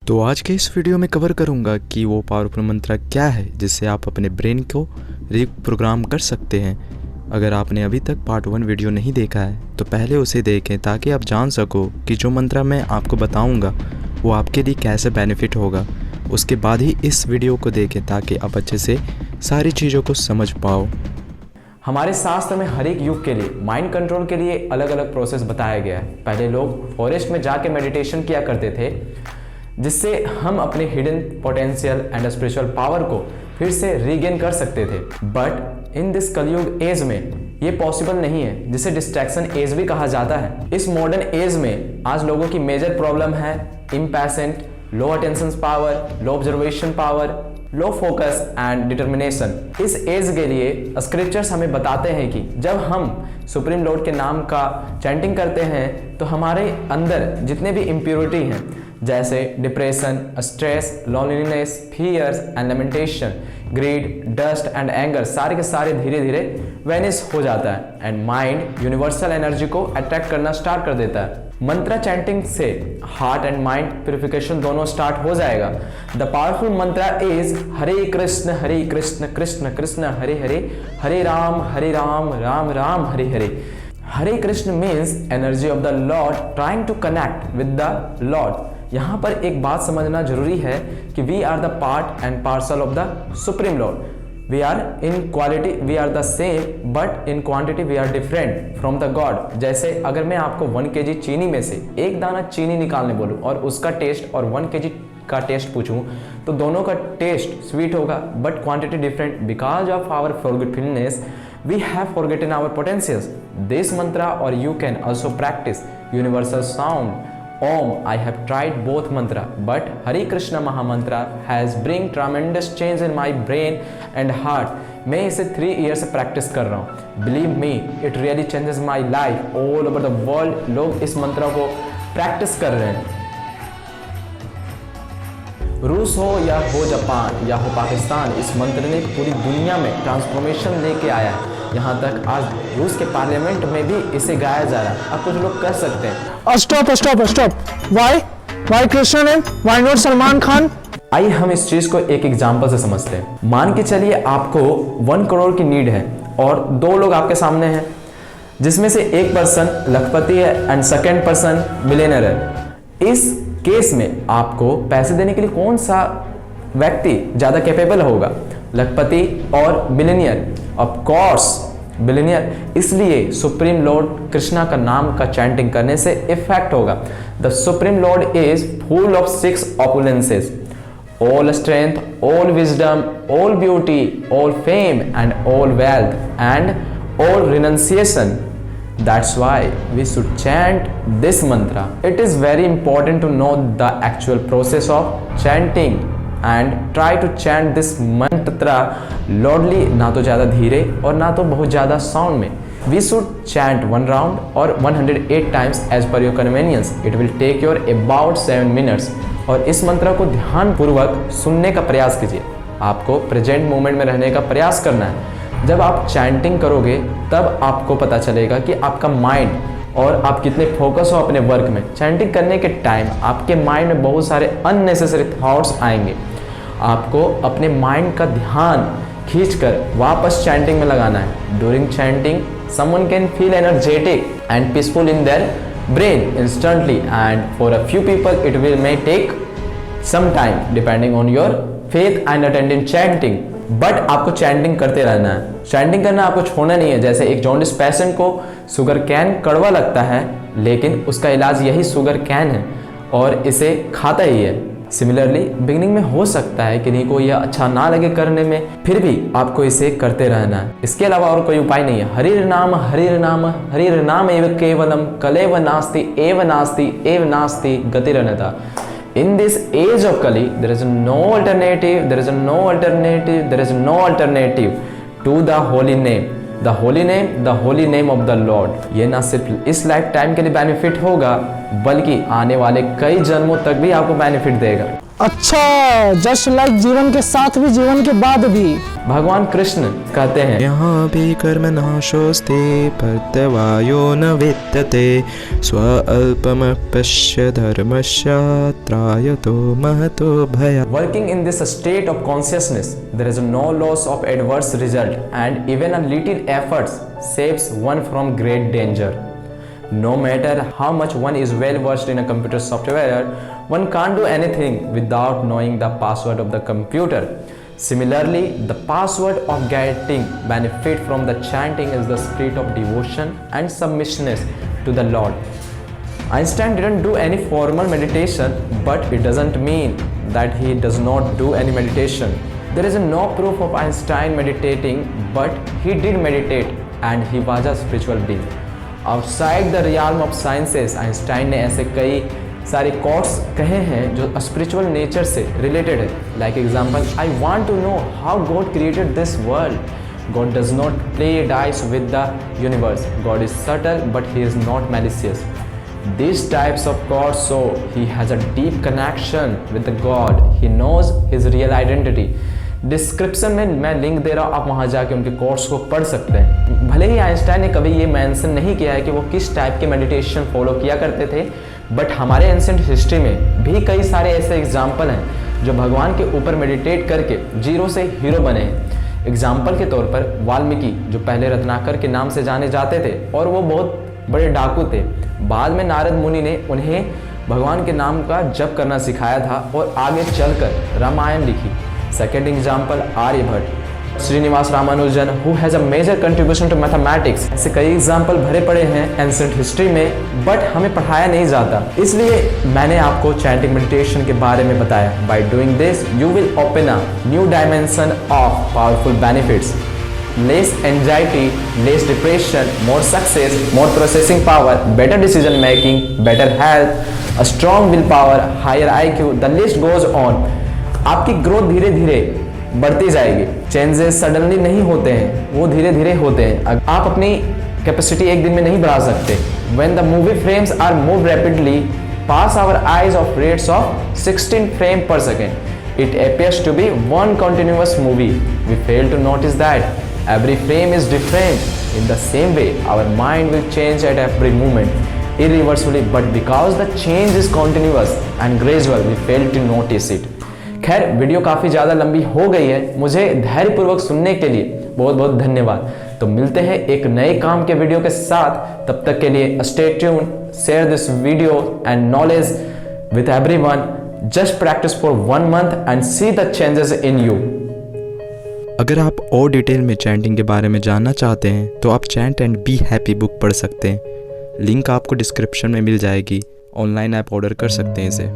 तो आज के इस वीडियो में कवर करूंगा कि वो पावरफुल मंत्र क्या है जिससे आप अपने ब्रेन को रीप्रोग्राम कर सकते हैं। अगर आपने अभी तक पार्ट 1 वीडियो नहीं देखा है तो पहले उसे देखें ताकि आप जान सको कि जो मंत्र मैं आपको बताऊंगा वो आपके लिए कैसे बेनिफिट होगा। उसके बाद ही इस वीडियो को देखें ताकि आप अच्छे से सारी चीज़ों को समझ पाओ। हमारे शास्त्र में हर एक युग के लिए माइंड कंट्रोल के लिए अलग अलग प्रोसेस बताया गया है। पहले लोग फॉरेस्ट में जाके मेडिटेशन किया करते थे जिससे हम अपने hidden potential and spiritual power को फिर से रीगेन कर सकते थे। बट इन दिस कलयुग एज में ये पॉसिबल नहीं है, जिसे डिस्ट्रैक्शन एज भी कहा जाता है। इस मॉडर्न एज में आज लोगों की मेजर प्रॉब्लम है impatient, low attention power, low observation power, low focus and determination. इस एज के लिए स्क्रिप्चर्स हमें बताते हैं कि जब हम सुप्रीम लॉर्ड के नाम का चैंटिंग करते हैं तो हमारे अंदर जितने भी इम्प्योरिटी हैं जैसे depression, stress, loneliness, fears and lamentation, greed, dust and anger सारे के सारे धीरे धीरे वेनिश हो जाता है एंड माइंड यूनिवर्सल एनर्जी को अट्रैक्ट करना स्टार्ट कर देता है। मंत्र चैंटिंग से हार्ट एंड माइंड प्यूरिफिकेशन दोनों स्टार्ट हो जाएगा। The powerful mantra is Hare Krishna Krishna Krishna Hare Hare, Hare Ram Ram Ram Hare Hare. Hare Krishna means energy of the lord trying to connect with the lord. यहाँ पर एक बात समझना जरूरी है कि we are the part and parcel of the supreme lord. We are in quality we are the same but in quantity we are different from the god. जैसे अगर मैं आपको 1 kg चीनी में से एक दाना चीनी निकालने बोलूँ और उसका टेस्ट और 1 kg का टेस्ट पूछूं तो दोनों का टेस्ट स्वीट होगा but quantity different. Because of our forgetfulness we have forgotten our potentials. This mantra or you can also practice universal sound Om. I have tried both mantra but Hare Krishna Mahamantra has bring tremendous change in my brain and heart. मैं इसे 3 years से practice कर रहा हूँ। Believe me, it really changes my life. All over the world लोग इस मंत्र को प्रैक्टिस कर रहे हैं। रूस हो या हो जापान या हो पाकिस्तान, इस मंत्र ने पूरी दुनिया में ट्रांसफॉर्मेशन लेके आया है। यहाँ तक आज रूस के पार्लियामेंट में भी इसे गाया जा रहा है। अब कुछ लोग कर सकते हैं stop why Krishna name, why not Salman Khan. आइए हम इस चीज को एक एग्जांपल से समझते हैं। मान के चलिए आपको 1 करोड़ की नीड है और 2 लोग आपके सामने हैं जिसमें से एक पर्सन लखपति है एंड सेकेंड पर्सन मिलियनर है। इस केस में आपको पैसे देने के लिए कौन सा व्यक्ति ज्यादा कैपेबल होगा, लखपति और बिलियनियर? Of course billionaire. इसलिए सुप्रीम लॉर्ड कृष्णा का नाम का चैंटिंग करने से इफेक्ट होगा। The supreme Lord is full of 6 opulences, all strength, all wisdom, all beauty, all fame and all wealth and all renunciation. That's why we should chant this mantra. It is very important to know the actual process of chanting and try to chant this mantra loudly, ना तो ज़्यादा धीरे और ना तो बहुत ज़्यादा sound में। We should chant 1 round or 108 times as per your convenience. It will take your about 7 minutes. और इस मंत्र को ध्यान पूर्वक सुनने का प्रयास कीजिए। आपको प्रेजेंट मोमेंट में रहने का प्रयास करना है। जब आप चैंटिंग करोगे तब आपको पता चलेगा कि आपका माइंड और आप कितने फोकस हो अपने वर्क में। चैंटिंग करने के टाइम आपके माइंड में बहुत सारे अननेसेसरी थॉट्स आएंगे। आपको अपने माइंड का ध्यान खींचकर वापस चैंटिंग में लगाना है। During chanting someone can feel energetic and peaceful in their brain instantly and for a few people it will may take some time depending on your faith and attending chanting. But आपको chanting करते रहना है। Chanting करना आपको छोड़ना नहीं है। जैसे एक जॉन्डिस पेशेंट को शुगर कैन कड़वा लगता है लेकिन उसका इलाज यही शुगर कैन है और इसे खाता ही है। सिमिलरली बिगिनिंग में हो सकता है किन्हीं को यह अच्छा ना लगे करने में, फिर भी आपको इसे करते रहना है। इसके अलावा और कोई उपाय नहीं है। हरिर नाम एव केवलम कलेव नास्ति एव नास्ति गतिरन्यथा। In this age of Kali, there is no alternative to the holy name. The holy name of the Lord. ये ना सिर्फ इस लाइफ टाइम के लिए बेनिफिट होगा बल्कि आने वाले कई जन्मों तक भी आपको बेनिफिट देगा। अच्छा, जस्ट लाइक जीवन के साथ भी जीवन के बाद भी। भगवान कृष्ण कहते हैं, यहाँ भी कर्म नाशोस्ते प्रत्यवायो न विद्यते स्वल्पमप्यस्य धर्मस्य त्रायतो महतो भय। Working in this state of consciousness there is no loss of adverse result and even a little efforts saves one from great danger. No matter how much one is well versed in a computer software, one can't do anything without knowing the password of the computer. Similarly, the password of getting benefit from the chanting is the spirit of devotion and submissiveness to the Lord. Einstein didn't do any formal meditation, but it doesn't mean that he does not do any meditation. There is no proof of Einstein meditating, but he did meditate and he was a spiritual being. Outside the realm of sciences, Einstein ने ऐसे कई सारे quotes कहे हैं जो spiritual nature से related है। Like example, I want to know how God created this world. God does not play dice with the universe. God is subtle but he is not malicious. These types of quotes show he has a deep connection with the God. He knows his real identity. Description में मैं link दे रहा हूँ, आप वहाँ जाके उनके course को पढ़ सकते हैं। भले ही आइंस्टाइन ने कभी ये मेंशन नहीं किया है कि वो किस टाइप के मेडिटेशन फॉलो किया करते थे, बट हमारे एंशिएंट हिस्ट्री में भी कई सारे ऐसे एग्जाम्पल हैं जो भगवान के ऊपर मेडिटेट करके जीरो से हीरो बने हैं। एग्जाम्पल के तौर पर वाल्मीकि, जो पहले रत्नाकर के नाम से जाने जाते थे और वो बहुत बड़े डाकू थे। बाद में नारद मुनि ने उन्हें भगवान के नाम का जप करना सिखाया था और आगे चलकर रामायण लिखी। Second example Aryabhata, Srinivasa Ramanujan who has a major contribution to mathematics. ऐसे कई एग्जाम्पल भरे पड़े हैं एंशिएंट हिस्ट्री में, बट हमें पढ़ाया नहीं जाता, इसलिए मैंने आपको चैंटिंग मेडिटेशन के बारे में बताया। By doing this you will open a new dimension of powerful benefits, less anxiety, less depression, more success, more processing power, better decision making, better health, a strong willpower, higher IQ, the list goes on. आपकी growth धीरे धीरे बढ़ती जाएगी। Changes suddenly नहीं होते हैं, वो धीरे धीरे होते हैं। आप अपनी कैपेसिटी एक दिन में नहीं बढ़ा सकते। When the movie frames are moved rapidly past our eyes of rates of 16 frames per second, it appears to be one continuous movie. We fail to notice that every frame is different. In the same way, our mind will change at every moment irreversibly, but because the change is continuous and gradual, we fail to notice it. खैर, video काफ़ी ज़्यादा लंबी हो गई है। मुझे धैर्यपूर्वक सुनने के लिए बहुत बहुत धन्यवाद। तो मिलते हैं एक नए काम के वीडियो के साथ। तब तक के लिए stay tune, share this video and knowledge with everyone. Just practice for 1 month and see the changes in you. अगर आप और डिटेल में चैंटिंग के बारे में जानना चाहते हैं तो आप chant and be happy book पढ़ सकते हैं। लिंक आपको डिस्क्रिप्शन में मिल जाएगी। ऑनलाइन आप ऑर्डर कर सकते हैं इसे।